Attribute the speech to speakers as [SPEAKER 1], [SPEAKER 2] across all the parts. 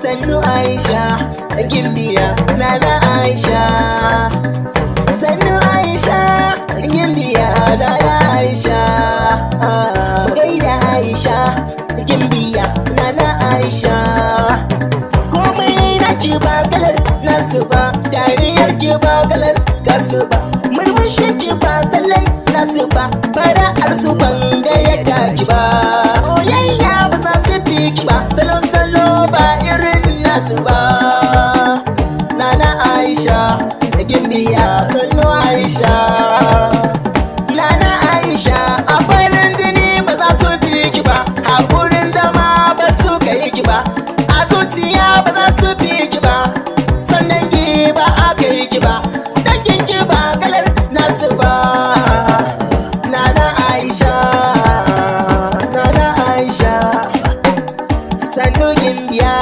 [SPEAKER 1] sannu Aisha gimbiya nana Aisha sannu Aisha gimbiya nana Aisha gaida Aisha gimbiya nana Aisha komai na ki ba kalar nasu ba dariyar ki ba kalar gasu ba murmushin ki ba sallan nasu ba fara'ar su ban ga yadda ki ba soyayya ba za su fi ki ba salo ba irin nasu ba nana Aisha gimbiya sannu Aisha nana Aisha a farin jini ba za su fi ki ba hakurin zama ba su kai ki ba a zuciya ba za su fi ki ba sannan ki ba aka yi ki ba dangin ki ba kalar nasu ba nana Aisha nana Aisha sannu gimbiya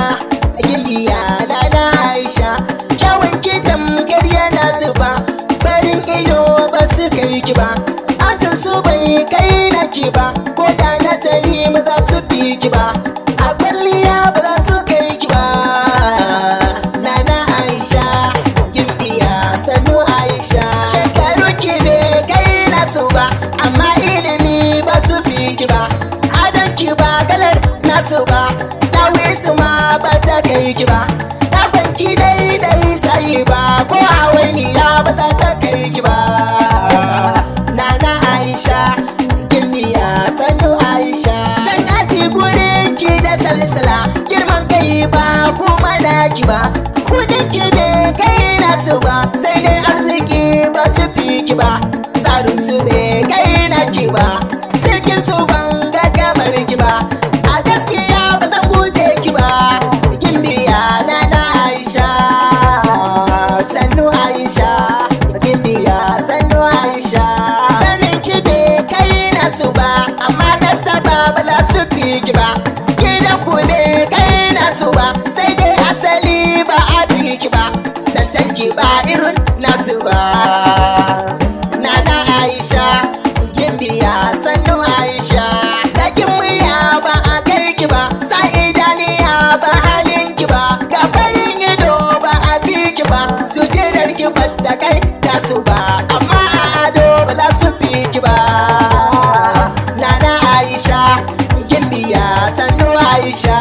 [SPEAKER 1] nana Aisha kyawun ki tamkar yana zuba barin ido ba su kai ki ba atin su bai kai na ki ba ko da nazari ba za su fi ki ba a kwalliya ba za su kai ki ba nana Aisha gimbiya sannu Aisha shekaru ki bai kai na su ba amma ilimi ba su fi ki ba adon ki ba kalar nasu ba dawisu ma ba ta kai ki ba ki daidai sai ba ko hawainiya ba za ta kai ki ba nana Aisha gimbiya sannu Aisha zan aji gurin ki da salsala girman kai ba kuma na ki ba kudin ki bai kai nasu ba sai dai arziki ba su fi ki ba tsarin su bai kai na ki ba cikin su ban ga kamar ki ba a gaskiya ba zan guje ki ba gimbiya nana sannu Aisha gimbiya sannu Aisha sanin ki bai kai nasu ba amma nasaba ba za su fi ki ba gidan ku bai kai nasu ba sai dai asali ba a fi ki ba zancen ki ba irin nasu ba nana Aisha gimbiya sannu Aisha sakin murya ba a kai ki ba sai idaniya ba halin ki ba gabarin ido ba a fi ki ba sujirar ki da kai tasu ba amma a ado ba za su fi ki ba nana Aisha gimbiya sannu Aisha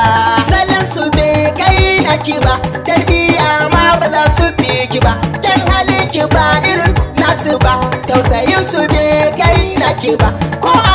[SPEAKER 1] salon su bai kai na ki ba tarbiya ma ba za su fi ki ba jan halin ki ba irin nasu ba tausayin su bai kai na ki ba ko a